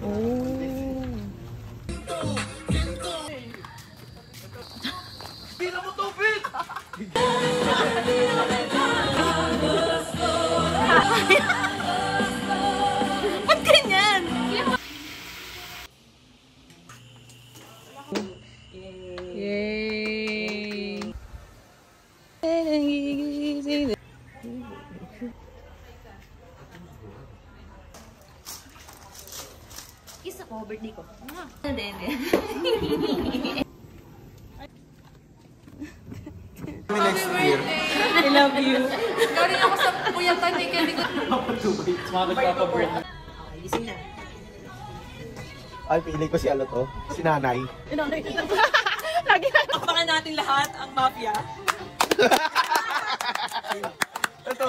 Oh. Tira mo tubig! Ba't ganyan? Yay! Kiss ako, birthday ko. Hindi, hindi. Next year. I love you. Galing ako sa puyatan ni Kevin. Sumagot pa pa bird. Okay, gising na. Ay, pili ko si ano to? Si nanay. Lagi na tapakan natin lahat ang mafia. Ito.